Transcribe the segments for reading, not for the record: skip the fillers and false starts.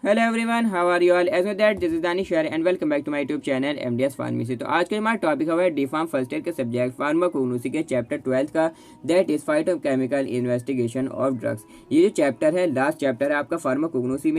Hello everyone, how are you all? As with that this is Danish and welcome back to my YouTube channel MDS pharmacy. तो आज का हमारा topic है D pharm first year के subject pharmacognosy के chapter 12 का, that is phytochemical investigation of drugs. ये जो चैप्टर है लास्ट चैप्टर है आपका फार्माकोग्नोसी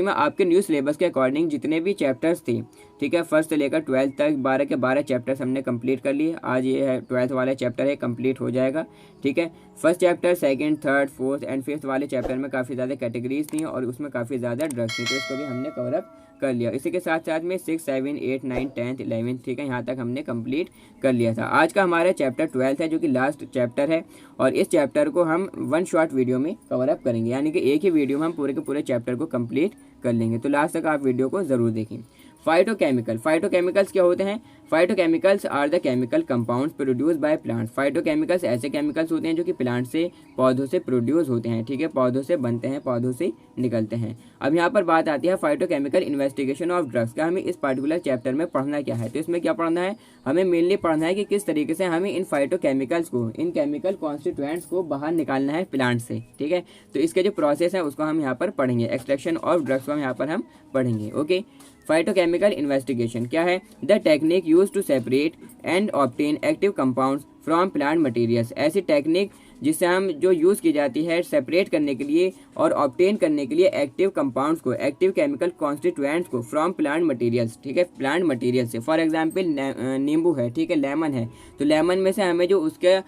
में आपके न्यू सिलेबस के अकॉर्डिंग जितने भी चैप्टर्स थे, ठीक है, फर्स्ट से लेकर 12 तक 12 के 12 चैप्टर्स हमने कंप्लीट कर लिए। आज ये है 12th वाला चैप्टर है, कंप्लीट हो जाएगा। ठीक है, first chapter, second, third, fourth and fifth वाले चैप्टर में काफ़ी ज़्यादा कैटेगरीज थी और उसमें काफ़ी ज़्यादा ड्रग्स थी, तो इसको भी हमने कवर अप कर लिया। इसी के साथ साथ में 6, 7, 8, 9, 10, 11, ठीक है, यहाँ तक हमने कंप्लीट कर लिया था। आज का हमारा चैप्टर 12 है जो कि लास्ट चैप्टर है और इस चैप्टर को हम वन शॉट वीडियो में कवर अप करेंगे, यानी कि एक ही वीडियो में हम पूरे के पूरे चैप्टर को कंप्लीट कर लेंगे। तो लास्ट तक आप वीडियो को ज़रूर देखें। फाइटोकेमिकल्स क्या होते हैं? Phytochemicals are the chemical compounds produce by plants. Phytochemicals ऐसे केमिकल्स होते हैं जो कि प्लांट से, पौधों से प्रोड्यूस होते हैं, ठीक है, पौधों से बनते हैं, पौधों से निकलते हैं। अब यहाँ पर बात आती है फाइटोकेमिकल इन्वेस्टिगेशन ऑफ ड्रग्स का। हमें इस पर्टिकुलर चैप्टर में पढ़ना क्या है? तो इसमें क्या पढ़ना है? हमें मेनली पढ़ना है कि किस तरीके से हमें इन फाइटोकेमिकल्स को, इन केमिकल कॉन्स्टिट्यूएंट्स को बाहर निकालना है प्लांट से, ठीक है। तो इसके जो प्रोसेस है उसको हम यहाँ पर पढ़ेंगे। एक्सट्रैक्शन ऑफ ड्रग्स को हम यहाँ पर हम पढ़ेंगे। ओके, फाइटोकेमिकल इन्वेस्टिगेशन क्या है? The technique use to separate and obtain active compounds from plant materials. ऐसी टेक्निक जिससे हम जो यूज़ की जाती है सेपरेट करने के लिए और ऑब्टेन करने के लिए एक्टिव कंपाउंड्स को, एक्टिव केमिकल कॉन्स्टिट्यूएंट्स को फ्रॉम प्लांट मटेरियल्स, ठीक है, प्लांट मटेरियल से। फॉर एग्जांपल नींबू है, ठीक है, लेमन है, तो लेमन में से हमें जो उसके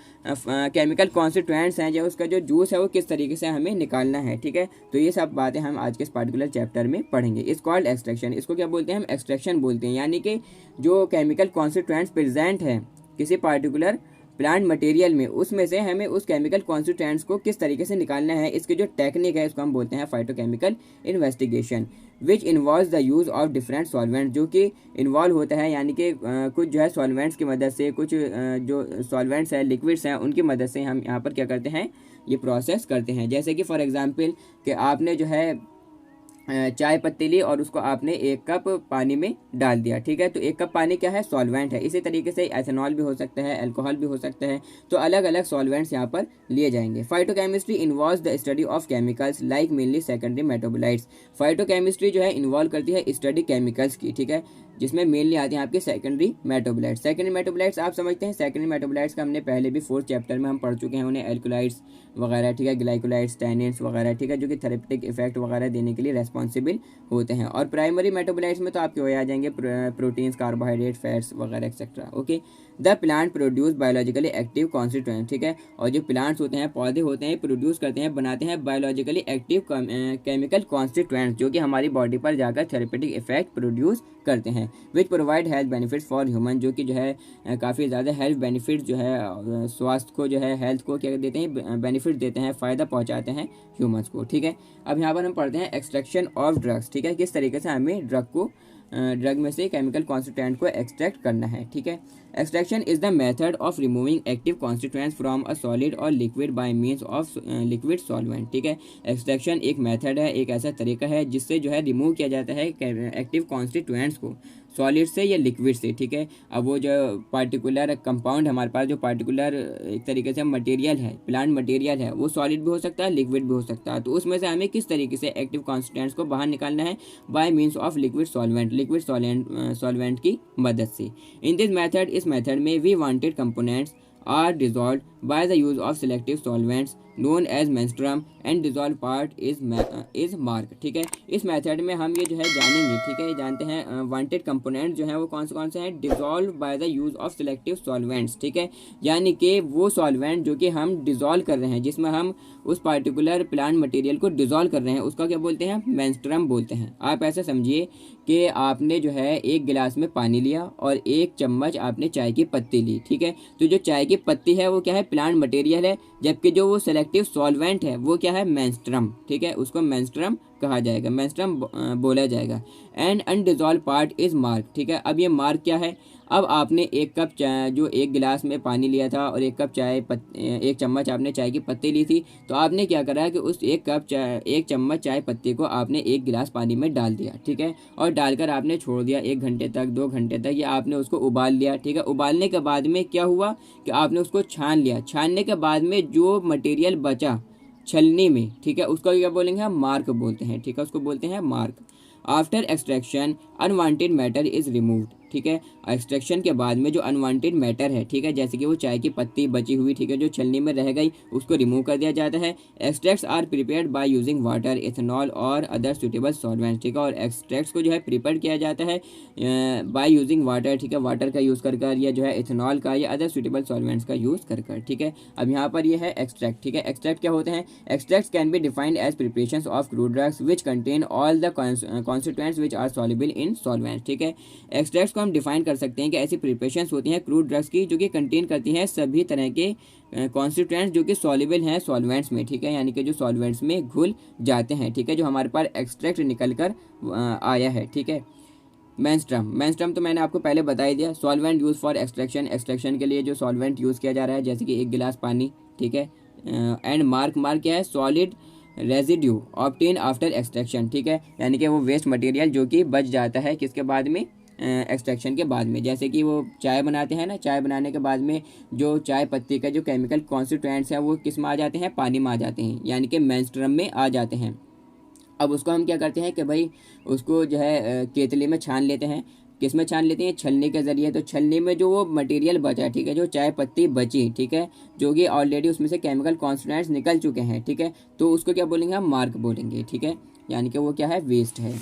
केमिकल कॉन्स्टिट्यूएंट्स हैं, जो उसका जो जूस है वो किस तरीके से हमें निकालना है, ठीक है। तो ये सब बातें हम आज के इस पर्टिकुलर चैप्टर में पढ़ेंगे। इस कॉल्ड एक्सट्रैक्शन, इसको क्या बोलते हैं? हम एक्सट्रैक्शन बोलते हैं, यानी कि जो केमिकल कॉन्स्टिट्यूएंट्स प्रेजेंट है किसी पर्टिकुलर प्लांट मटेरियल में, उसमें से हमें उस केमिकल कॉन्स्टिट्यूएंट्स को किस तरीके से निकालना है, इसकी जो टेक्निक है उसको हम बोलते हैं phytochemical investigation, which involves the use of different solvent, जो कि इन्वॉल्व होता है, यानी कि कुछ जो है सॉल्वेंट्स की मदद से, कुछ जो सॉल्वेंट्स हैं, लिक्विड्स हैं, उनकी मदद से हम यहाँ पर क्या करते हैं, ये प्रोसेस करते हैं। जैसे कि फॉर एग्जाम्पल कि आपने जो है चाय पत्ती ली और उसको आपने 1 कप पानी में डाल दिया, ठीक है, तो 1 कप पानी क्या है? सॉल्वेंट है। इसी तरीके से एथेनॉल भी हो सकता है, अल्कोहल भी हो सकता है, तो अलग अलग सॉल्वेंट्स यहाँ पर लिए जाएंगे। Phytochemistry involves the study of chemicals like mainly secondary metabolites. Phytochemistry जो है इन्वॉल्व करती है स्टडी केमिकल्स की, ठीक है, जिसमें मेनली आते हैं आपके सेकेंडरी मेटाबोलाइट्स। सेकेंडरी मेटाबोलाइट्स आप समझते हैं, सेकेंडरी मेटाबोलाइट्स का हमने पहले भी 4th चैप्टर में हम पढ़ चुके हैं उन्हें, एल्कोलाइड्स वगैरह, ठीक है, ग्लाइकोलाइड्स, टैनिन्स वगैरह, ठीक है, जो कि थेरेपेटिक इफेक्ट वगैरह देने के लिए रेस्पॉन्सिबल होते हैं। और प्राइमरी मेटाबोलाइट्स में तो आपके हो आ जाएंगे प्रोटीन्स, कार्बोहाइड्रेट, फैट्स वगैरह etcetera. Okay, the plant produce biologically active constituent, ठीक है, और जो प्लांट्स होते हैं, पौधे होते हैं, प्रोड्यूस करते हैं, बनाते हैं बायोलॉजिकली एक्टिव केमिकल कॉन्स्टिट्यूएंट्स, जो कि हमारी बॉडी पर जाकर थेरेपेटिक इफेक्ट प्रोड्यूस करते हैं, which provide health benefits for human, जो कि जो है काफ़ी ज़्यादा हेल्थ बेनिफिट्स जो है स्वास्थ्य को, जो है हेल्थ को क्या देते हैं, बेनिफिट देते हैं, फ़ायदा पहुंचाते हैं ह्यूमंस को, ठीक है। अब यहाँ पर हम पढ़ते हैं एक्सट्रैक्शन ऑफ ड्रग्स, ठीक है, किस तरीके से हमें ड्रग में से केमिकल कॉन्स्टिट्यूएंट को एक्सट्रैक्ट करना है, ठीक है। Extraction is the method of removing active constituents from a solid और liquid by means of liquid solvent, ठीक है। एक्सट्रैक्शन एक मेथड है, एक ऐसा तरीका है जिससे जो है रिमूव किया जाता है एक्टिव कॉन्स्टिट्यूएंट्स को सॉलिड से या लिक्विड से, ठीक है। अब वो जो पार्टिकुलर कंपाउंड हमारे पास, जो पार्टिकुलर एक तरीके से मटेरियल है, प्लांट मटेरियल है, वो सॉलिड भी हो सकता है, लिक्विड भी हो सकता है, तो उसमें से हमें किस तरीके से एक्टिव कॉन्स्टिट्यूएंट्स को बाहर निकालना है? By means of liquid solvent की मदद से। इन दिस मेथड, इस मेथड में we wanted components are dissolve by the use of selective solvents known as menstruum and dissolve part is marc, ठीक है। इस मेथड में हम ये जो है जानेंगे, ठीक है, ये जानते हैं वांटेड कंपोनेंट जो है वो कौन से हैं? Dissolve by the use of selective solvents, ठीक है, यानी कि वो सॉल्वेंट जो कि हम डिजॉल्व कर रहे हैं, जिसमें हम उस पार्टिकुलर प्लांट मटेरियल को डिजॉल्व कर रहे हैं, उसका क्या बोलते हैं? मेंस्ट्रम बोलते हैं। आप ऐसा समझिए कि आपने जो है 1 गिलास में पानी लिया और 1 चम्मच आपने चाय की पत्ती ली, ठीक है, तो जो चाय की पत्ती है वो क्या है? प्लांट मटेरियल है, जबकि जो वो सेलेक्टिव सॉल्वेंट है वो क्या है? मेंस्ट्रम, ठीक है, उसको मेंस्ट्रम कहा जाएगा, मेंस्ट्रम बोला जाएगा। And undissolved part is marc, ठीक है। अब ये मार्क क्या है? अब आपने 1 कप चाय, जो 1 गिलास में पानी लिया था और 1 कप 1 चम्मच आपने चाय की पत्ती ली थी, तो आपने क्या करा कि उस 1 चम्मच चाय पत्ती को आपने 1 गिलास पानी में डाल दिया, ठीक है, और डालकर आपने छोड़ दिया 1 घंटे तक, 2 घंटे तक, या आपने उसको उबाल लिया, ठीक है। उबालने के बाद में क्या हुआ कि आपने उसको छान लिया। छानने के बाद में जो मटेरियल बचा, छलनी में, ठीक है, उसको क्या बोलेंगे हम, मार्क बोलते हैं, ठीक है, उसको बोलते हैं mark. After extraction unwanted matter is removed, ठीक है, एक्सट्रैक्शन के बाद में जो अनवांटेड मैटर है, ठीक है, जैसे कि वो चाय की पत्ती बची हुई, ठीक है, जो छलनी में रह गई, उसको रिमूव कर दिया जाता है। Extracts are prepared by using water, ethanol और अदर सुटेबल सॉल्वेंट्स, ठीक है, और एक्सट्रैक्ट्स को जो है प्रिपेयर किया जाता है बाय यूजिंग वाटर, ठीक है, वाटर का यूज़ कर कर, या जो है इथेनॉल का या अदर सुटेबल सॉल्वेंट्स का यूज़ कर कर, ठीक है। अब यहाँ पर ये है एक्सट्रैक्ट, ठीक है। एक्सट्रैक्ट क्या होते हैं? Extracts can be defined as preparations of crude drugs which contain all the constituents which are soluble in solvents, ठीक है। एक्सट्रैक्ट्स को हम डिफाइन कर सकते हैं कि ऐसी प्रिपरेशंस होती हैं क्रूड ड्रग्स की जो कि कंटेन करती हैं सभी तरह के कॉन्स्टिट्यूएंट्स जो कि सॉल्युबल हैं सॉल्वेंट्स में, ठीक है, यानी कि जो सॉल्वेंट्स में घुल जाते हैं, ठीक है, जो हमारे पास एक्सट्रैक्ट निकल कर आया है, ठीक है। मेंस्ट्रम तो मैंने आपको पहले बता ही दिया। सॉल्वेंट यूज फॉर एक्सट्रैक्शन के लिए जो सॉल्वेंट यूज़ किया जा रहा है, जैसे कि 1 गिलास पानी, ठीक है। एंड मार्क क्या है? Solid residue obtain after extraction, ठीक है, यानी कि वो वेस्ट मटेरियल जो कि बच जाता है किसके बाद में, एक्सट्रैक्शन के बाद में। जैसे कि वो चाय बनाते हैं ना, चाय बनाने के बाद में जो चाय पत्ती का जो केमिकल कॉन्स्टिट्यूएंट्स है वो किस में आ जाते हैं? पानी में आ जाते हैं, यानी कि मेंस्ट्रम में आ जाते हैं। अब उसको हम क्या करते हैं कि भाई उसको जो है केतली में छान लेते हैं। किस में छान लेते हैं? छलनी के ज़रिए। तो छलनी में जो वो मटेरियल बचा है, ठीक है, जो चाय पत्ती बची, ठीक है, जो कि ऑलरेडी उसमें से केमिकल कॉन्स्टिट्यूएंट्स निकल चुके हैं, ठीक है, तो उसको क्या बोलेंगे हम? मार्क बोलेंगे, ठीक है, यानी कि वो क्या है? वेस्ट है।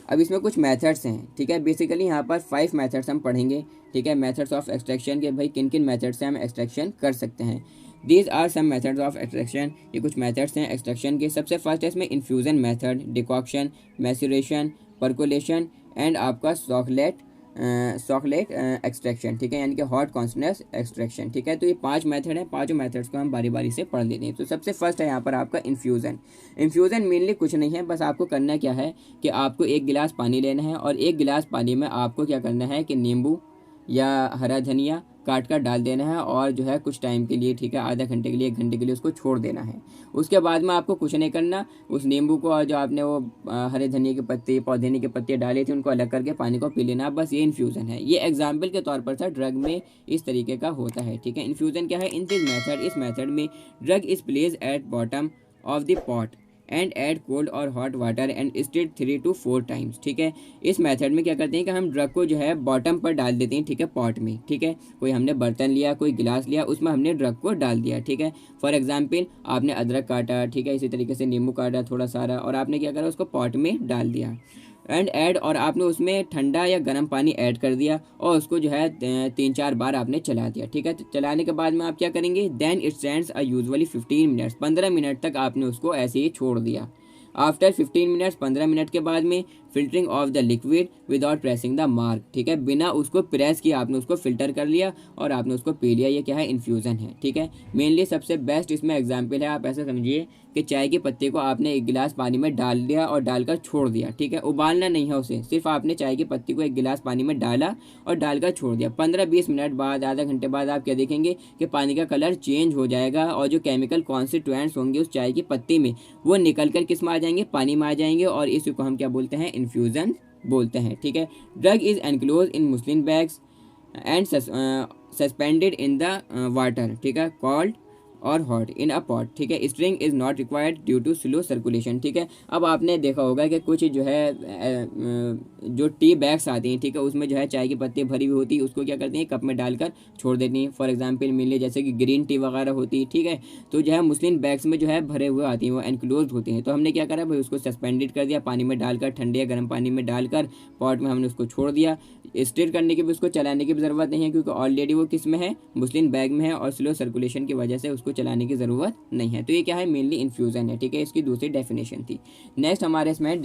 अब इसमें कुछ मेथड्स हैं, ठीक है, बेसिकली यहाँ पर 5 मेथड्स हम पढ़ेंगे, ठीक है, मेथड्स ऑफ एक्सट्रैक्शन के, भाई किन किन मेथड से हम एक्सट्रैक्शन कर सकते हैं। These are some methods of extraction, ये कुछ मेथड्स हैं एक्सट्रैक्शन के। सबसे फर्स्ट है इसमें infusion method, decoction, maceration, percolation and आपका सॉकलेट एक्सट्रैक्शन, ठीक है, यानी कि हॉट कॉन्सनेस एक्सट्रैक्शन, ठीक है। तो ये 5 मेथड हैं, पाँचों मेथड्स को हम बारी बारी से पढ़ लेते हैं। तो सबसे फर्स्ट है यहाँ पर आपका इन्फ्यूज़न मेनली कुछ नहीं है, बस आपको करना क्या है कि आपको 1 गिलास पानी लेना है और 1 गिलास पानी में आपको क्या करना है कि नींबू या हरा धनिया काट कर डाल देना है और जो है कुछ टाइम के लिए, ठीक है, आधा घंटे के लिए 1 घंटे के लिए उसको छोड़ देना है। उसके बाद में आपको कुछ नहीं करना, उस नींबू को और जो आपने वो हरे धनिया की पत्ती, पौधेनी की पत्तियाँ डाली थी, उनको अलग करके पानी को पी लेना, बस ये इन्फ्यूज़न है। ये एग्जाम्पल के तौर पर था, ड्रग में इस तरीके का होता है, ठीक है। इन्फ्यूज़न क्या है? इन दिस मेथड, इस मेथड में drug is place at bottom of the pot and add cold और hot water and stir 3 to 4 times, ठीक है। इस मेथड में क्या करते हैं कि हम ड्रग को जो है बॉटम पर डाल देते हैं, ठीक है, पॉट में, ठीक है। कोई हमने बर्तन लिया, कोई गिलास लिया, उसमें हमने ड्रग को डाल दिया, ठीक है। फॉर एग्जाम्पल आपने अदरक काटा, ठीक है, इसी तरीके से नींबू काटा थोड़ा सारा, और आपने क्या करा? उसको पॉट में डाल दिया एंड ऐड, और आपने उसमें ठंडा या गर्म पानी ऐड कर दिया और उसको जो है 3-4 बार आपने चला दिया, ठीक है। तो चलाने के बाद में आप क्या करेंगे? Then it stands usually 15 minutes, 15 minute तक आपने उसको ऐसे ही छोड़ दिया। आफ्टर 15 मिनट्स, 15 मिनट के बाद में filtering of the liquid without pressing the mark, ठीक है, बिना उसको प्रेस किया आपने उसको फिल्टर कर लिया और आपने उसको पी लिया। ये क्या है? इन्फ्यूज़न है, ठीक है। मेनली सबसे बेस्ट इसमें एग्जाम्पल है, आप ऐसा समझिए कि चाय की पत्ती को आपने 1 गिलास पानी में डाल दिया और डालकर छोड़ दिया, ठीक है, उबालना नहीं है उसे, सिर्फ आपने चाय की पत्ती को 1 गिलास पानी में डाला और डालकर छोड़ दिया। 15-20 मिनट बाद, आधा घंटे बाद आप क्या देखेंगे कि पानी का कलर चेंज हो जाएगा और जो केमिकल कॉन्स्टिट्यूएंट्स होंगे उस चाय की पत्ती में वो निकल कर किस में आ जाएंगे? पानी में आ जाएंगे, और इसी को हम क्या बोलते हैं? इन्फ्यूज़न बोलते हैं, ठीक है। Drug is enclose in muslin bags and suspended in the water, ठीक है, कॉल्ड और हॉट इन अ पॉट, ठीक है। Stirring is not required due to slow circulation, ठीक है। अब आपने देखा होगा कि कुछ जो है जो टी बैग्स आती हैं, ठीक है, उसमें जो है चाय की पत्ती भरी हुई होती है, उसको क्या करते हैं? कप में डालकर छोड़ देती हैं। फॉर एग्जांपल मिल ली जैसे कि ग्रीन टी वगैरह होती है, ठीक है, तो जो है मुस्लिन बैग्स में जो है भरे हुए आती हैं, वो एनक्लोज होती हैं। तो हमने क्या करा भाई? उसको सस्पेंडेड कर दिया, पानी में डालकर, ठंडे या गर्म पानी में डालकर पॉट में हमने उसको छोड़ दिया। स्टिर करने की भी, उसको चलाने की भी ज़रूरत नहीं है, क्योंकि ऑलरेडी वो किस में है? मुस्लिन बैग में है, और स्लो सर्कुलेशन की वजह से उसको चलाने की ज़रूरत नहीं है। तो ये क्या है? मेनली इन्फ्यूज़न है, ठीक है, इसकी दूसरी डेफिनेशन थी। नेक्स्ट हमारे इसमें है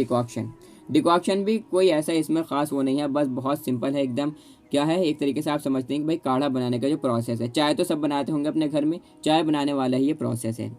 डिकॉक्शन भी कोई ऐसा इसमें ख़ास वो नहीं है, बस बहुत सिंपल है एकदम। क्या है? एक तरीके से आप समझते हैं कि भाई काढ़ा बनाने का जो प्रोसेस है, चाय तो सब बनाते होंगे अपने घर में, चाय बनाने वाला ही ये प्रोसेस है।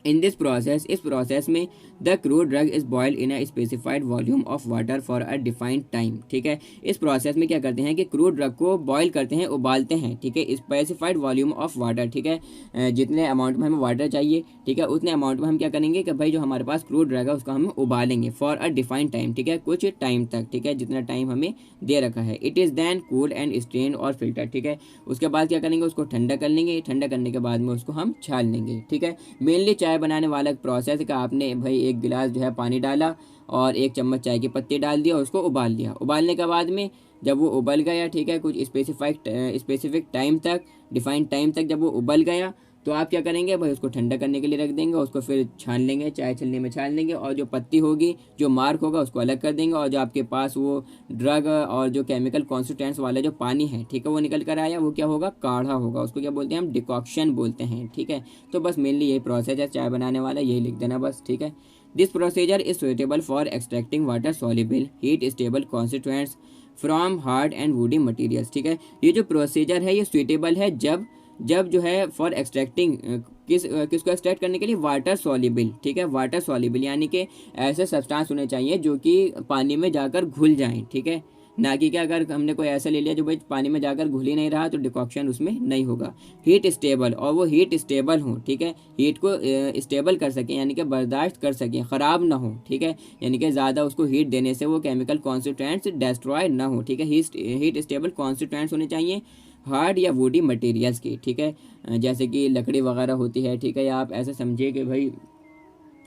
इन दिस प्रोसेस, इस प्रोसेस में the crude drug is boiled in a specified volume of water for a defined time. ठीक है, इस प्रोसेस में क्या करते हैं कि क्रूड ड्रग को बॉयल करते हैं, उबालते हैं। ठीक है, स्पेसिफाइड वॉल्यूम ऑफ वाटर। ठीक है, जितने अमाउंट में हमें वाटर चाहिए, ठीक है, उतने अमाउंट में हम क्या करेंगे कि भाई जो हमारे पास क्रूड ड्रग है उसको हम उबालेंगे फॉर अ डिफाइंड टाइम। ठीक है, कुछ टाइम तक। ठीक है, जितना टाइम हमें दे रखा है। It is then cool and strain और फिल्टर। ठीक है, उसके बाद क्या करेंगे, उसको ठंडा कर लेंगे। ठंडा करने के बाद में उसको हम छान लेंगे। ठीक है, मेनली चाय बनाने वाला प्रोसेस का आपने भाई एक गिलास जो है पानी डाला और 1 चम्मच चाय की पत्ती डाल दिया, उसको उबाल लिया। उबालने के बाद में जब वो उबल गया, ठीक है, कुछ स्पेसिफिक टाइम तक, डिफाइंड टाइम तक जब वो उबल गया, तो आप क्या करेंगे भाई, उसको ठंडा करने के लिए रख देंगे। उसको फिर छान लेंगे, चाय छलनी में छान लेंगे, और जो पत्ती होगी, जो मार्क होगा, उसको अलग कर देंगे। और जो आपके पास वो ड्रग और जो केमिकल कॉन्स्टिट्यूएंट्स वाला जो पानी है, ठीक है, वो निकल कर आया, वो क्या होगा, काढ़ा होगा। उसको क्या बोलते हैं हम, डिकॉक्शन बोलते हैं। ठीक है, तो बस मेनली यही प्रोसेस है चाय बनाने वाला, यही लिख देना बस। ठीक है, this procedure is suitable for extracting water soluble heat stable constituents from hard and woody materials. ठीक है, ये जो प्रोसीजर है ये सुइटेबल है जब जो है फॉर एक्सट्रैक्टिंग, किसको एक्सट्रैक्ट करने के लिए, वाटर सॉल्युबल। ठीक है, वाटर सॉल्युबल यानी कि ऐसे सब्सटेंस होने चाहिए जो कि पानी में जाकर घुल जाएं। ठीक है, ना कि क्या अगर हमने कोई ऐसा ले लिया जो भाई पानी में जाकर घुल ही नहीं रहा, तो डिकॉक्शन उसमें नहीं होगा। हीट स्टेबल, और वो हीट स्टेबल हो। ठीक है, हीट को स्टेबल कर सकें, यानी कि बर्दाश्त कर सकें, ख़राब ना हो। ठीक है, यानी कि ज़्यादा उसको हीट देने से वो केमिकल कॉन्स्टिट्यूएंट्स डिस्ट्रॉय ना हो। ठीक है, हीट स्टेबल कॉन्स्टिट्यूएंट्स होने चाहिए हार्ड या वुडी मटेरियल्स की। ठीक है, जैसे कि लकड़ी वगैरह होती है। ठीक है, या आप ऐसे समझिए कि भाई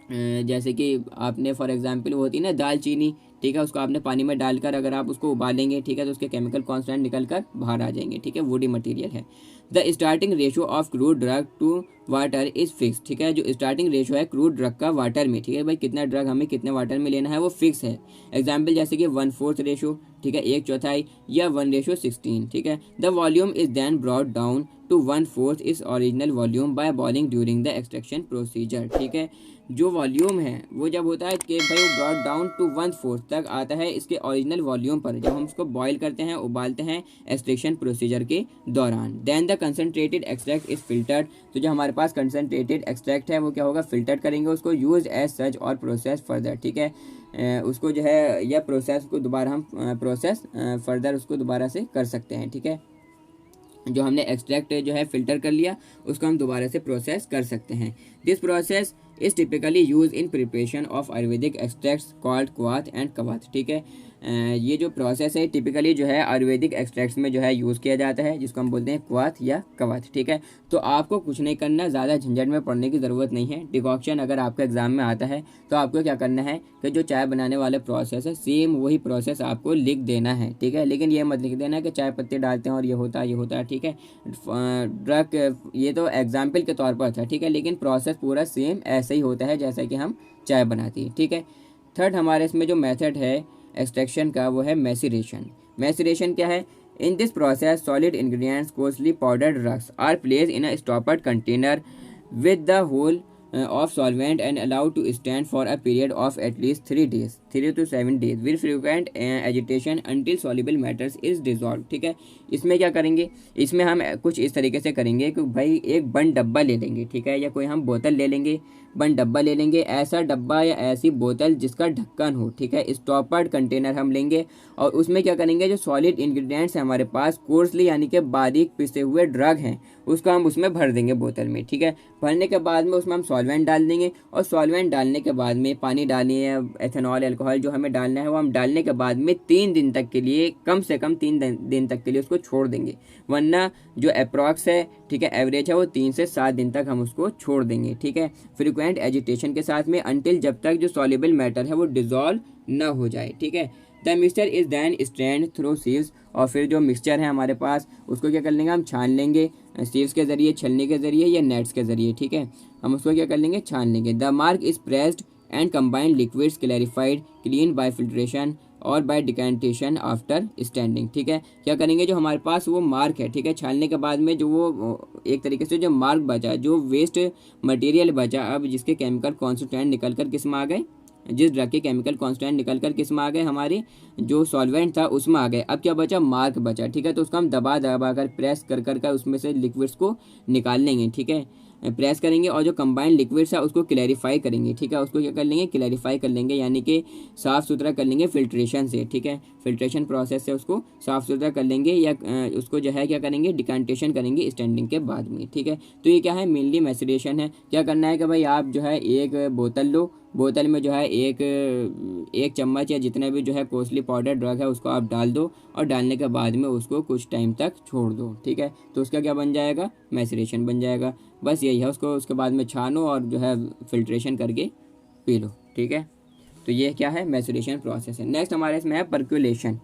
जैसे कि आपने फॉर एग्जांपल वो होती है ना दालचीनी, ठीक है, उसको आपने पानी में डालकर अगर आप उसको उबालेंगे, ठीक है, तो उसके केमिकल कॉन्स्टेंट निकल कर बाहर आ जाएंगे। ठीक है, वुडी मटेरियल है। The starting ratio of crude drug to water is fix. ठीक है, जो स्टार्टिंग रेशियो है क्रूड ड्रग का वाटर में, ठीक है भाई, कितना ड्रग हमें कितने वाटर में लेना है वो फिक्स है। एग्जाम्पल जैसे कि 1/4 रेशो, ठीक है, 1/4, या 1:16। ठीक है, the volume is then brought down to 1/4 its original volume by boiling during the extraction procedure. ठीक है, जो वॉल्यूम है वो जब होता है कि भाई वो ब्रॉट डाउन टू 1/4 तक आता है इसके ओरिजिनल वॉल्यूम पर, जब हम उसको बॉयल करते हैं, उबालते हैं एक्सट्रैक्शन प्रोसीजर के दौरान। Then the concentrated extract is filtered, तो जो हमारे पास कंसनट्रेटेड एक्सट्रैक्ट है वो क्या होगा, फिल्टर करेंगे उसको, यूज एज सच और प्रोसेस फर्दर। ठीक है, उसको जो है या प्रोसेस को दोबारा हम प्रोसेस फर्दर उसको दोबारा से कर सकते हैं। ठीक है, जो हमने एक्सट्रैक्ट जो है फिल्टर कर लिया उसको हम दोबारा से प्रोसेस कर सकते हैं। This process is typically use in preparation of Ayurvedic extracts called क्वाथ एंड कवाथ। ठीक है, ये जो प्रोसेस है टिपिकली जो है आयुर्वेदिक एक्सट्रैक्ट्स में जो है यूज़ किया जाता है, जिसको हम बोलते हैं क्वाथ या कवाथ। ठीक है, तो आपको कुछ नहीं करना, ज़्यादा झंझट में पड़ने की ज़रूरत नहीं है। डिकॉक्शन अगर आपका एग्जाम में आता है तो आपको क्या करना है कि जो चाय बनाने वाले प्रोसेस है सेम वही प्रोसेस आपको लिख देना है। ठीक है, लेकिन ये मत लिख देना कि चाय पत्ती डालते हैं और ये होता है। ठीक है, ड्रग ये तो एग्जाम्पल के तौर पर था। ठीक है, लेकिन प्रोसेस पूरा सेम ऐसे ही होता है जैसा कि हम चाय बनाती है। ठीक है, थर्ड हमारे इसमें जो मेथड है एक्सट्रैक्शन का वो है मैसिरेशन। मैसिरेशन क्या है, in this process solid ingredients coarsely powdered drugs are placed in a stoppered container with the whole of solvent and allowed to stand for a period of at least 3 to 7 days with frequent agitation until soluble matters is dissolved। ठीक है, इसमें क्या करेंगे, इसमें हम कुछ इस तरीके से करेंगे कि भाई एक बंद डब्बा ले लेंगे। ठीक है, या कोई हम बोतल ले लेंगे, बंद डब्बा ले लेंगे, ऐसा डब्बा या ऐसी बोतल जिसका ढक्कन हो। ठीक है, स्टॉपर्ड कंटेनर हम लेंगे और उसमें क्या करेंगे, जो सॉलिड इंग्रेडिएंट्स हैं हमारे पास कोर्सली यानी कि बारीक पिसे हुए ड्रग हैं उसको हम उसमें भर देंगे बोतल में। ठीक है, भरने के बाद में उसमें हम सॉल्वेंट डाल देंगे और सॉल्वेंट डालने के बाद में पानी डालनी है, एथेनॉल अल्कोहल जो हमें डालना है वो हम डालने के बाद में 3 दिन तक के लिए, कम से कम 3 दिन तक के लिए उसको छोड़ देंगे। वरना जो अप्रॉक्स है, ठीक है, एवरेज है वो 3 से 7 दिन तक हम उसको छोड़ देंगे। ठीक है, फ्रीक्वेंट एजिटेशन के साथ में अनटिल जब तक जो सॉल्युबल मैटर है वो डिजॉल्व न हो जाए। ठीक है, the mixture is then strained through sieves, और फिर जो मिक्सचर है हमारे पास उसको क्या कर लेंगे, हम छान लेंगे सीव्स के ज़रिए, छलनी के ज़रिए या नेट्स के ज़रिए। ठीक है, हम उसको क्या कर लेंगे, छान लेंगे। The mark is pressed and combined liquids clarified clean bye filtration और बाय डिकेंटेशन आफ्टर स्टैंडिंग। ठीक है, क्या करेंगे, जो हमारे पास वो मार्क है, ठीक है, छानने के बाद में जो वो एक तरीके से जो मार्क बचा, जो वेस्ट मटेरियल बचा, अब जिसके केमिकल कॉन्स्टिट्यूएंट निकल कर किस में आ गए, जिस ड्रग के केमिकल कॉन्स्टेंट निकल कर किस में आ गए, हमारे जो सॉल्वेंट था उसमें आ गए। अब क्या बचा, मार्क बचा। ठीक है, तो उसको हम दबा कर प्रेस कर उसमें से लिक्विड्स को निकाल लेंगे। ठीक है, प्रेस करेंगे और जो कंबाइंड लिक्विड्स है उसको क्लैरिफाई करेंगे, ठीक है, उसको क्या कर लेंगे, क्लैरिफाई कर लेंगे, यानी कि साफ़ सुथरा कर लेंगे फिल्ट्रेशन से, ठीक है, फिल्ट्रेशन प्रोसेस से उसको साफ़ सुथरा कर लेंगे, या उसको जो है क्या करेंगे, डिकांटेशन करेंगे स्टैंडिंग के बाद में, ठीक है। तो ये क्या है, मेनली मैसरेशन है। क्या करना है कि भाई आप जो है एक बोतल लो, बोतल में जो है एक चम्मच या जितना भी जो है कॉस्टली पाउडर ड्रग है उसको आप डाल दो, और डालने के बाद में उसको कुछ टाइम तक छोड़ दो, ठीक है। तो उसका क्या बन जाएगा, मैसरेशन बन जाएगा। बस यही है, उसको उसके बाद में छानो और जो है फिल्ट्रेशन करके पी लो, ठीक है। तो ये क्या है, मैसरेशन प्रोसेस है। नेक्स्ट हमारे इसमें है परकुलेशन,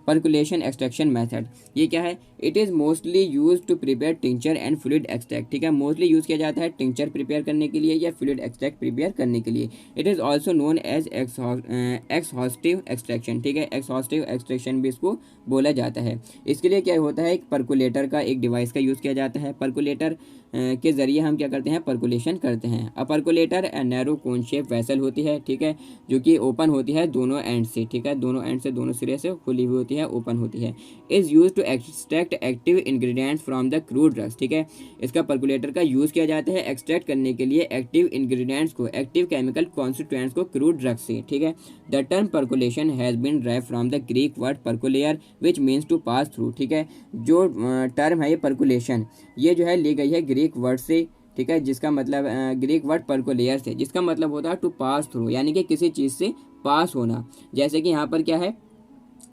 परकुलेशन एक्सट्रैक्शन मेथड। ये क्या है, it is mostly use to prepare tincture and fluid extract, ठीक है, मोस्टली यूज़ किया जाता है टिंचर प्रिपेयर करने के लिए या फ्लूइड एक्सट्रैक्ट प्रिपेयर करने के लिए। It is also known as exhaustive extraction, ठीक है, एक्सहॉस्टिव एक्सट्रैक्शन भी इसको बोला जाता है। इसके लिए क्या होता है, एक परकुलेटर का, एक डिवाइस का यूज़ किया जाता है। परकुलेटर के ज़रिए हम क्या करते हैं, परकुलेशन करते हैं। अ परकुलेटर नैरो कोन शेप वेसल होती है, ठीक है, जो कि ओपन होती है दोनों एंड से, ठीक है, दोनों एंड से, दोनों सिरे से खुली हुई होती है, ओपन होती है। Is use to extract active ingredients from the crude drugs, ठीक है, इसका परकुलेटर का यूज़ किया जाता है एक्सट्रैक्ट करने के लिए एक्टिव इंग्रेडिएंट्स को, एक्टिव केमिकल कॉन्स्टिट्यूएंट्स को क्रूड ड्रग्स से, ठीक है। The term percolation has been drive from the Greek word percolare which means to pass through, ठीक है, जो टर्म है ये परकुलेशन, ये जो है ली गई है ग्रीक वर्ड से, ठीक है, जिसका मतलब ग्रीक वर्ड परकुलेयर से, जिसका मतलब होता है टू पास थ्रू, यानी कि किसी चीज़ से पास होना। जैसे कि यहाँ पर क्या है,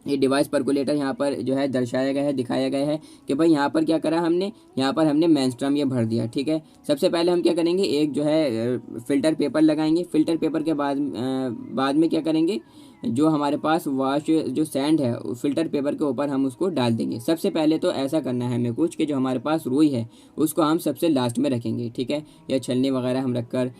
ये डिवाइस परकुलेटर यहाँ पर जो है दर्शाया गया है, दिखाया गया है कि भाई यहाँ पर क्या करा हमने, यहाँ पर हमने मेंस्ट्रुम ये भर दिया, ठीक है। सबसे पहले हम क्या करेंगे, एक जो है फ़िल्टर पेपर लगाएंगे, फ़िल्टर पेपर के बाद में क्या करेंगे, जो हमारे पास वाश जो सैंड है फ़िल्टर पेपर के ऊपर हम उसको डाल देंगे। सबसे पहले तो ऐसा करना है हमें कुछ कि जो हमारे पास रुई है उसको हम सबसे लास्ट में रखेंगे, ठीक है, या छलनी वगैरह हम रखकर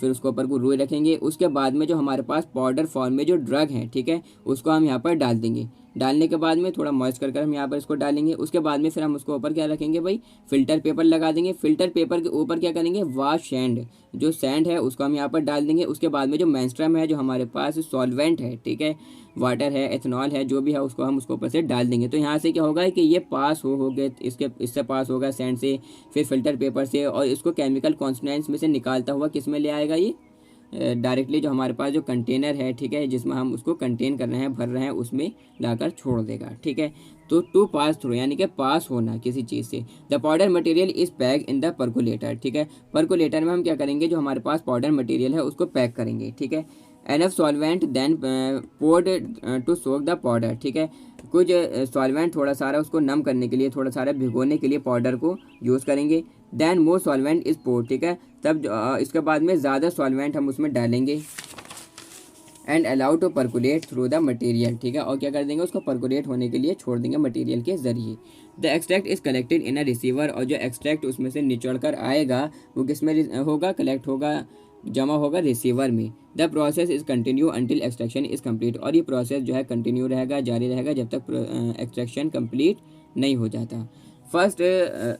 फिर उसके ऊपर को रुई रखेंगे। उसके बाद में जो हमारे पास पाउडर फॉर्म में जो ड्रग है, ठीक है, उसको हम यहाँ पर डाल देंगे। डालने के बाद में थोड़ा मॉइस्ट कर हम यहाँ पर इसको डालेंगे। उसके बाद में फिर हम उसको ऊपर क्या रखेंगे भाई, फ़िल्टर पेपर लगा देंगे। फ़िल्टर पेपर के ऊपर क्या करेंगे, वाश सैंड, जो सैंड है उसको हम यहाँ पर डाल देंगे। उसके बाद में जो मेंस्ट्रुम है, जो हमारे पास सॉल्वेंट है, ठीक है, वाटर है, एथनॉल है, जो भी है उसको हम उसको ऊपर से डाल देंगे। तो यहाँ से क्या होगा कि ये पास हो गए, इससे पास होगा सैंड से, फिर फ़िल्टर पेपर से, और इसको केमिकल कॉन्स्टिट्यूएंट्स में से निकालता हुआ किस में ले आएगा, ये डायरेक्टली जो हमारे पास जो कंटेनर है, ठीक है, जिसमें हम उसको कंटेन कर रहे हैं, भर रहे हैं, उसमें लाकर छोड़ देगा, ठीक है। तो टू पास थ्रू यानी कि पास होना किसी चीज़ से। The powder material is pack in the percolator, ठीक है, परकुलेटर में हम क्या करेंगे, जो हमारे पास पाउडर मटेरियल है उसको पैक करेंगे, ठीक है। Enough solvent then poured to soak the powder, ठीक है, कुछ सॉल्वेंट थोड़ा सारा उसको नम करने के लिए, थोड़ा सारा भिगोने के लिए पाउडर को यूज़ करेंगे। Then more solvent is poured, ठीक है, तब इसके बाद में ज़्यादा सॉल्वेंट हम उसमें डालेंगे। And allow to percolate through the material, ठीक है, और क्या कर देंगे, उसको परकुलेट होने के लिए छोड़ देंगे मटेरियल के ज़रिए। The extract is collected in a receiver, और जो एक्सट्रैक्ट उसमें से निचोड़ कर आएगा वो किस में होगा, कलेक्ट होगा, जमा होगा रिसीवर में। The process is continue until extraction is complete, और ये प्रोसेस जो है कंटिन्यू रहेगा, जारी रहेगा जब तक एक्सट्रैक्शन कंप्लीट नहीं हो जाता। फर्स्ट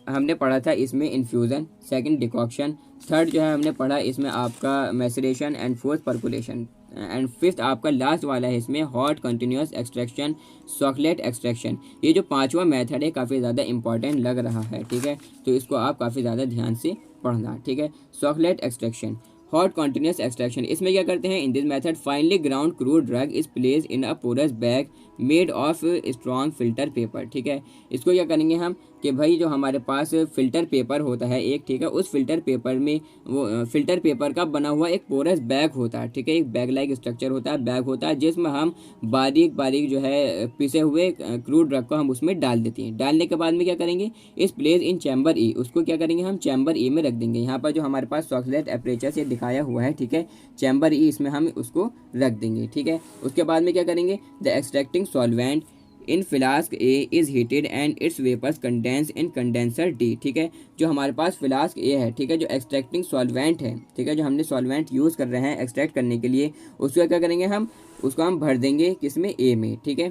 हमने पढ़ा था इसमें इन्फ्यूज़न, सेकंड डिकॉक्शन, थर्ड जो है हमने पढ़ा इसमें आपका maceration, and fourth percolation, and fifth आपका लास्ट वाला है इसमें hot continuous extraction, chocolate extraction. ये जो पांचवा मेथड है काफ़ी ज़्यादा इंपॉर्टेंट लग रहा है, ठीक है, तो इसको आप काफ़ी ज़्यादा ध्यान से पढ़ना, ठीक है। Soxhlet extraction, hot continuous extraction, इसमें क्या करते हैं, in this method finely ground crude drug is place in a porous bag made of strong filter paper, ठीक है। इसको क्या करेंगे हम कि भाई जो हमारे पास फ़िल्टर पेपर होता है एक, ठीक है, उस फिल्टर पेपर में वो फ़िल्टर पेपर का बना हुआ एक पोरस बैग होता है, ठीक है, एक बैग लाइक स्ट्रक्चर होता है, बैग होता है, जिसमें हम बारीक बारीक जो है पिसे हुए क्रूड ड्रग को हम उसमें डाल देते हैं। डालने के बाद में क्या करेंगे, इस प्लेस इन चैम्बर ई, उसको क्या करेंगे हम चैम्बर ई में रख देंगे। यहाँ पर जो हमारे पास चॉकलेट एपरेचर से दिखाया हुआ है, ठीक है, चैम्बर ई, इसमें हम उसको रख देंगे, ठीक है। उसके बाद में क्या करेंगे, the extracting solvent in flask A is heated and its vapours condense in condenser D, ठीक है, जो हमारे पास फ्लास्क ए है, ठीक है, जो एक्सट्रैक्टिंग सॉल्वेंट है, ठीक है, जो हमने सॉल्वेंट यूज़ कर रहे हैं एक्सट्रैक्ट करने के लिए, उसको क्या करेंगे हम, उसको हम भर देंगे किसमें, ए में, ठीक है,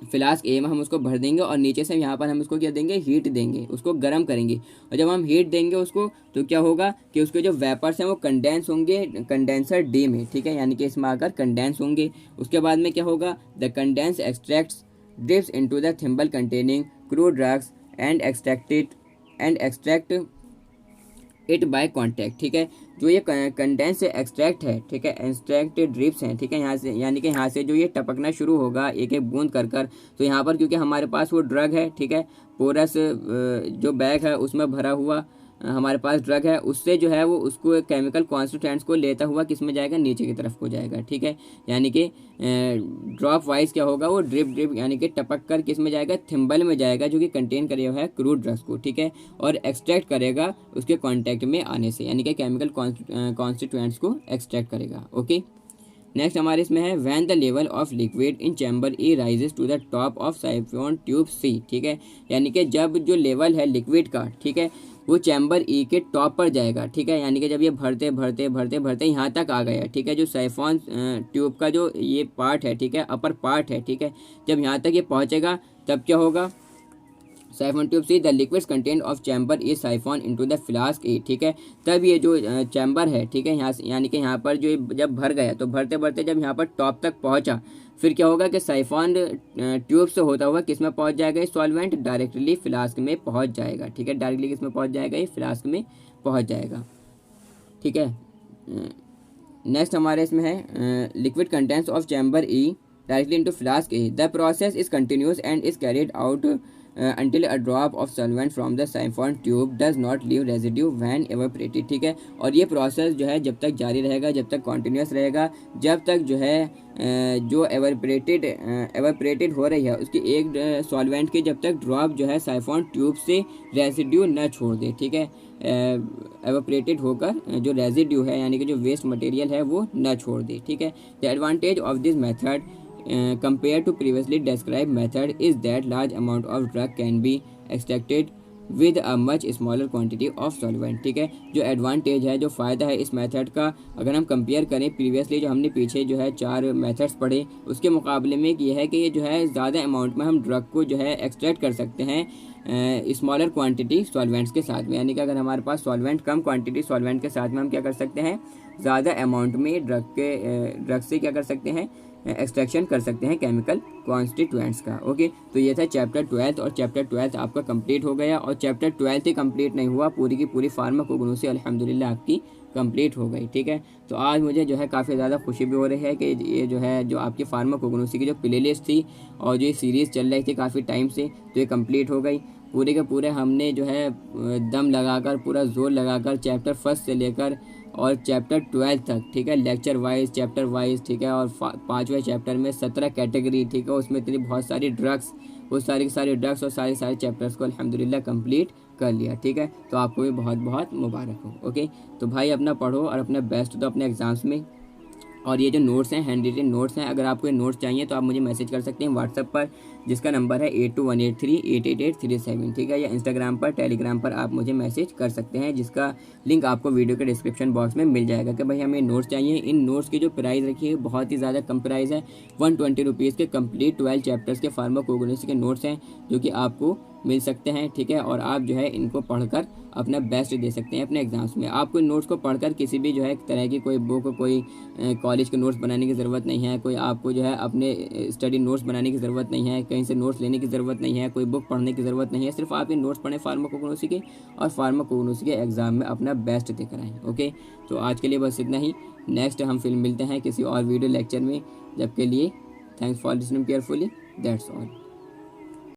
फ्लास्क ए में हम उसको भर देंगे, और नीचे से यहाँ पर हम उसको क्या देंगे, हीट देंगे, उसको गर्म करेंगे। और जब हम हीट देंगे उसको, तो क्या होगा कि उसके जो वेपर्स हैं वो कंडेंस होंगे कंडेंसर डी में, ठीक है, यानी कि इसमें आकर कंडेंस होंगे। उसके बाद में क्या होगा, the condense extracts drips into the thimble containing crude drugs and extract it by contact, ठीक है। जो ये कंडेंस एक्सट्रैक्ट है, ठीक है, एक्सट्रैक्ट ड्रिप्स हैं, ठीक है, यहाँ से यानी कि यहाँ से जो ये टपकना शुरू होगा एक एक बूंद कर कर, तो यहाँ पर क्योंकि हमारे पास वो ड्रग है, ठीक है, पोरस जो बैग है उसमें भरा हुआ हमारे पास ड्रग है, उससे जो है वो उसको केमिकल कॉन्स्टिट्यूएंट्स को लेता हुआ किस में जाएगा, नीचे की तरफ को जाएगा, ठीक है। यानी कि ड्रॉप वाइज क्या होगा, वो ड्रिप ड्रिप यानी कि टपक कर किस में जाएगा, थिम्बल में जाएगा, जो कि कंटेन करे हुआ है क्रूड ड्रग्स को, ठीक है, और एक्सट्रैक्ट करेगा उसके कॉन्टैक्ट में आने से, यानी कि केमिकल कॉन्स्टिट्यूएंट्स को एक्सट्रैक्ट करेगा। ओके, नेक्स्ट हमारे इसमें है when the level of liquid in chamber E rises to the top of siphon tube C, ठीक है, यानी कि जब जो लेवल है लिक्विड का, ठीक है, वो चैम्बर ई के टॉप पर जाएगा, ठीक है, यानी कि जब ये भरते भरते भरते भरते यहाँ तक आ गया, ठीक है, जो साइफोन ट्यूब का जो ये पार्ट है, ठीक है, अपर पार्ट है, ठीक है, जब यहाँ तक ये पहुँचेगा तब क्या होगा, siphon tube C the liquids content of chamber is siphon into the flask A, ठीक है, तब ये जो चैम्बर है, ठीक है, यहाँ से यानी कि यहाँ पर जो जब भर गया तो भरते भरते जब यहाँ पर टॉप तक पहुँचा, फिर क्या होगा कि साइफोन ट्यूब से होता हुआ किस में पहुँच जाएगा, ये सॉल्वेंट डायरेक्टली फ्लास्क में पहुँच जाएगा, ठीक है, डायरेक्टली किस में पहुँच जाएगा, ये फ्लास्क में पहुँच जाएगा, ठीक है। नेक्स्ट हमारे इसमें है liquid contents of chamber E directly into flask A, the process is continuous and is carried out until a drop of solvent from the siphon tube does not leave residue when evaporated, ठीक है, और ये process जो है जब तक जारी रहेगा, जब तक कॉन्टीन्यूस रहेगा, जब तक जो है जो एवापोरेटेड हो रही है उसकी एक सॉल्वेंट की जब तक ड्रॉप जो है साइफोन ट्यूब से रेजिड्यू न छोड़ दे, ठीक है, एवापोरेटेड होकर जो रेजिड्यू है यानी कि जो वेस्ट मटेरियल है वो न छोड़ दे, ठीक है। The advantage of this method compared to previously described method is that large amount of drug can be extracted with a much smaller quantity of solvent, ठीक है, जो एडवांटेज है, जो फ़ायदा है इस मेथड का, अगर हम कंपेयर करें प्रीवियसली जो हमने पीछे जो है 4 मेथड्स पढ़े उसके मुकाबले में ये है कि ये जो है ज़्यादा अमाउंट में हम ड्रग को जो है एक्सट्रैक्ट कर सकते हैं स्मॉलर क्वांटिटी सॉल्वेंट्स के साथ में, यानी कि अगर हमारे पास सॉल्वेंट कम क्वांटिटी सॉल्वेंट के साथ में हम क्या कर सकते हैं, ज़्यादा अमाउंट में ड्रग से क्या कर सकते हैं, एक्सट्रैक्शन कर सकते हैं केमिकल कॉन्स्टिट्यूएंट्स का। ओके, तो ये था चैप्टर 12 और चैप्टर 12 आपका कंप्लीट हो गया, और चैप्टर 12 ही कंप्लीट नहीं हुआ, पूरी की पूरी फार्माकोग्नोसी अल्हम्दुलिल्लाह आपकी कंप्लीट हो गई, ठीक है। तो आज मुझे जो है काफ़ी ज़्यादा खुशी भी हो रही है कि ये जो है जो आपकी फार्माकोग्नोसी की जो प्लेलिस्ट थी और जो ये सीरीज़ चल रही थी काफ़ी टाइम से, तो ये कंप्लीट हो गई। पूरे के पूरे हमने जो है दम लगाकर पूरा जोर लगाकर चैप्टर 1 से लेकर और चैप्टर 12 तक, ठीक है, लेक्चर वाइज चैप्टर वाइज, ठीक है, और 5वें चैप्टर में 17 कैटेगरी, ठीक है, उसमें इतनी बहुत सारी ड्रग्स, वो सारी सारी ड्रग्स और सारे सारे चैप्टर्स को अल्हम्दुलिल्लाह कंप्लीट कर लिया, ठीक है। तो आपको भी बहुत बहुत मुबारक हो। ओके, तो भाई अपना पढ़ो और अपना बेस्ट दो अपने एग्ज़ाम्स में, और ये जो नोट्स हैं हैंड रिटन नोट्स हैं, अगर आपको ये नोट्स चाहिए तो आप मुझे मैसेज कर सकते हैं व्हाट्सएप पर, जिसका नंबर है 8218388837, ठीक है, या इंस्टाग्राम पर टेलीग्राम पर आप मुझे मैसेज कर सकते हैं, जिसका लिंक आपको वीडियो के डिस्क्रिप्शन बॉक्स में मिल जाएगा कि भाई हमें नोट्स चाहिए। इन नोट्स की जो प्राइस रखी है बहुत ही ज़्यादा कम प्राइस है, 120 रुपीज़ के कंप्लीट 12 चैप्टर्स के फार्माकोग्नोसी के नोट्स हैं जो कि आपको मिल सकते हैं, ठीक है, और आप जो है इनको पढ़कर अपना बेस्ट दे सकते हैं अपने एग्जाम्स में। आपको इन नोट्स को पढ़कर किसी भी जो है तरह की कोई बुक, कोई कॉलेज के नोट्स बनाने की ज़रूरत नहीं है, कोई आपको जो है अपने स्टडी नोट्स बनाने की ज़रूरत नहीं है, कहीं से नोट्स लेने की ज़रूरत नहीं है, कोई बुक पढ़ने की ज़रूरत नहीं है, सिर्फ आप इन नोट्स पढ़ें फार्माकोग्नोसी के और फार्माकोग्नोसी के एग्ज़ाम में अपना बेस्ट देकर आएँ। ओके, तो आज के लिए बस इतना ही, नेक्स्ट हम फिर मिलते हैं किसी और वीडियो लेक्चर में, जब के लिए thanks for listening carefully, that's all.